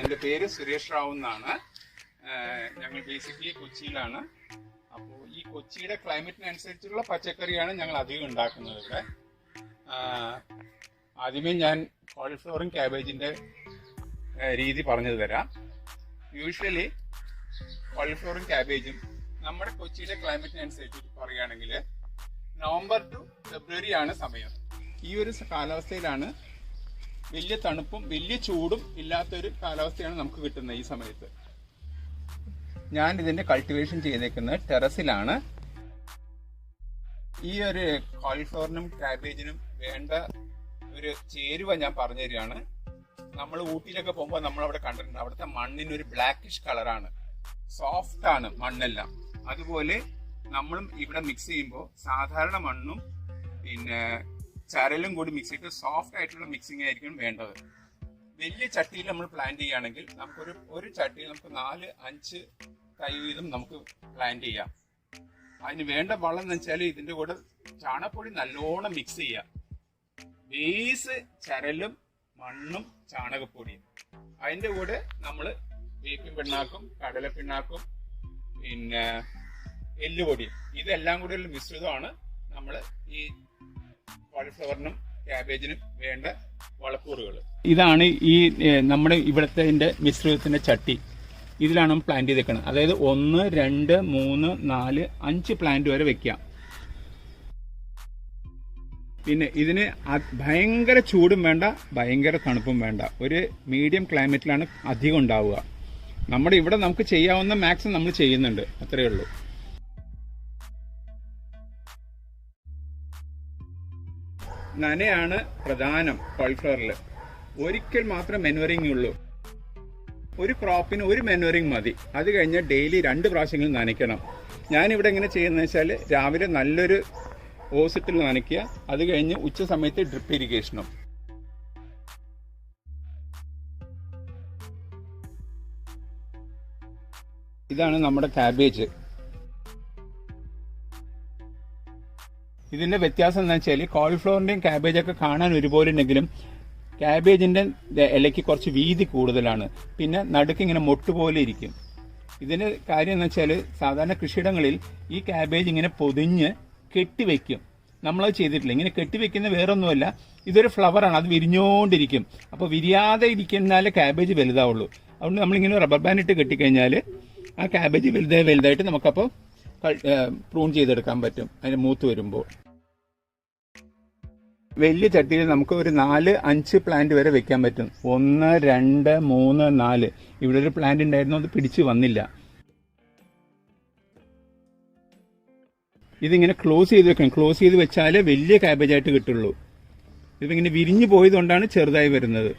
എൻ്റെ പേര് സുരേഷ് റാവു എന്നാണ്. ഞങ്ങൾ ബേസിക്കലി കൊച്ചിയിലാണ്. അപ്പോൾ ഈ കൊച്ചിയുടെ ക്ലൈമറ്റിനനുസരിച്ചുള്ള പച്ചക്കറിയാണ് ഞങ്ങൾ അധികം ഉണ്ടാക്കുന്നത് ഇവിടെ. ആദ്യമേ ഞാൻ കോളിഫ്ലവറും ക്യാബേജിൻ്റെ രീതി പറഞ്ഞു തരാം. യൂഷ്വലി കോളിഫ്ലവറും ക്യാബേജും നമ്മുടെ കൊച്ചിയുടെ ക്ലൈമറ്റിനനുസരിച്ച് പറയുകയാണെങ്കിൽ നവംബർ ടു ഫെബ്രുവരി ആണ് സമയം. ഈ ഒരു കാലാവസ്ഥയിലാണ് വലിയ തണുപ്പും വലിയ ചൂടും ഇല്ലാത്തൊരു കാലാവസ്ഥയാണ് നമുക്ക് കിട്ടുന്നത്. ഈ സമയത്ത് ഞാൻ ഇതിന്റെ കൾട്ടിവേഷൻ ചെയ്തേക്കുന്നത് ടെറസിലാണ്. ഈ ഒരു കോളിഫ്ലവറിനും ക്യാബേജിനും വേണ്ട ഒരു ചേരുവ ഞാൻ പറഞ്ഞു തരികയാണ്. നമ്മൾ ഊട്ടിയിലൊക്കെ പോകുമ്പോൾ നമ്മൾ അവിടെ കണ്ടിട്ടുണ്ട്, അവിടുത്തെ മണ്ണിന് ഒരു ബ്ലാക്കിഷ് കളറാണ്, സോഫ്റ്റ് ആണ് മണ്ണെല്ലാം. അതുപോലെ നമ്മളും ഇവിടെ മിക്സ് ചെയ്യുമ്പോൾ സാധാരണ മണ്ണും പിന്നെ ചരലും കൂടി മിക്സ് ചെയ്തിട്ട് സോഫ്റ്റ് ആയിട്ടുള്ള മിക്സിംഗ് ആയിരിക്കും വേണ്ടത്. വലിയ ചട്ടിയിൽ നമ്മൾ പ്ലാന്റ് ചെയ്യുകയാണെങ്കിൽ ഒരു ചട്ടിയിൽ നമുക്ക് 4-5 തൈ വീതം നമുക്ക് പ്ലാന്റ് ചെയ്യാം. അതിന് വേണ്ട വളം എന്ന് വെച്ചാൽ ഇതിന്റെ കൂടെ ചാണകപ്പൊടി നല്ലോണം മിക്സ് ചെയ്യാം. ബേസ് ചരലും മണ്ണും ചാണകപ്പൊടിയും, അതിന്റെ കൂടെ നമ്മൾ വേപ്പിൻ പിണ്ണാക്കും കടലപ്പിണ്ണാക്കും പിന്നെ എല്ലുപൊടിയും, ഇതെല്ലാം കൂടിയുള്ള മിശ്രിതമാണ് നമ്മൾ ഈ കോളിഫ്ലവറിനും ക്യാബേജിനും വേണ്ട വളക്കൂറുകൾ. ഇതാണ് ഈ നമ്മുടെ ഇവിടുത്തെ മിശ്രിതത്തിന്റെ ചട്ടി. ഇതിലാണ് നമ്മൾ പ്ലാന്റ് ചെയ്തേക്കുന്നത്. അതായത് 1, 2, 3, 4, 5 പ്ലാന്റ് വരെ വെക്കാം. പിന്നെ ഇതിന് ഭയങ്കര ചൂടും വേണ്ട, ഭയങ്കര തണുപ്പും വേണ്ട, ഒരു മീഡിയം ക്ലൈമറ്റിലാണ് അധികം ഉണ്ടാവുക. നമ്മുടെ ഇവിടെ നമുക്ക് ചെയ്യാവുന്ന മാക്സിമം നമ്മൾ ചെയ്യുന്നുണ്ട്, അത്രയേ ഉള്ളൂ. നനയാണ് പ്രധാനം കോളിഫ്ലവറിൽ. ഒരിക്കൽ മാത്രം മെനുവറിങ് ഉള്ളൂ. ഒരു ക്രോപ്പിന് ഒരു മെനുവറിങ് മതി. അത് കഴിഞ്ഞാൽ ഡെയിലി 2 പ്രാവശ്യങ്ങൾ നനയ്ക്കണം. ഞാനിവിടെ എങ്ങനെ ചെയ്യുന്നത് വെച്ചാൽ രാവിലെ നല്ലൊരു ഓസിട്ടിൽ നനയ്ക്കുക, അത് കഴിഞ്ഞ് ഉച്ച സമയത്ത് ഡ്രിപ്പ് ഇറിഗേഷനും. ഇതാണ് നമ്മുടെ ക്യാബേജ്. ഇതിന്റെ വ്യത്യാസം എന്താ വെച്ചാൽ കോളിഫ്ലവറിന്റെയും ക്യാബേജൊക്കെ കാണാൻ ഒരുപോലെ ഉണ്ടെങ്കിലും ക്യാബേജിന്റെ ഇലയ്ക്ക് കുറച്ച് വീതി കൂടുതലാണ്. പിന്നെ നടുക്ക് ഇങ്ങനെ മൊട്ടുപോലെ ഇരിക്കും. ഇതിന്റെ കാര്യം എന്ന് വെച്ചാൽ സാധാരണ കൃഷിയിടങ്ങളിൽ ഈ ക്യാബേജ് ഇങ്ങനെ പൊതിഞ്ഞ് കെട്ടിവെക്കും. നമ്മളത് ചെയ്തിട്ടില്ല. ഇങ്ങനെ കെട്ടിവെക്കുന്ന വേറൊന്നുമല്ല, ഇതൊരു ഫ്ലവറാണ്, അത് വിരിഞ്ഞോണ്ടിരിക്കും. അപ്പോൾ വിരിയാതെ ഇരിക്കുന്നാലേ ക്യാബേജ് വലുതാവുള്ളൂ. അതുകൊണ്ട് നമ്മളിങ്ങനെ റബ്ബർ ബാൻഡ് ഇട്ട് കെട്ടിക്കഴിഞ്ഞാൽ ആ ക്യാബേജ് വലുതായിട്ട് നമുക്കപ്പോൾ പ്രൂൺ ചെയ്തെടുക്കാൻ പറ്റും അതിന് മൂത്ത് വരുമ്പോൾ. വലിയ ചട്ടിയിൽ നമുക്ക് ഒരു 4-5 പ്ലാന്റ് വരെ വെക്കാൻ പറ്റും. 1, 2, 3, 4. ഇവിടെ ഒരു പ്ലാന്റ് ഉണ്ടായിരുന്നു, അത് പിടിച്ച് വന്നില്ല. ഇതിങ്ങനെ ക്ലോസ് ചെയ്ത് വെക്കണം. ക്ലോസ് ചെയ്ത് വെച്ചാലേ വലിയ ക്യാബേജായിട്ട് കിട്ടുള്ളൂ. ഇതിങ്ങനെ വിരിഞ്ഞു പോയതുകൊണ്ടാണ് ചെറുതായി വരുന്നത്.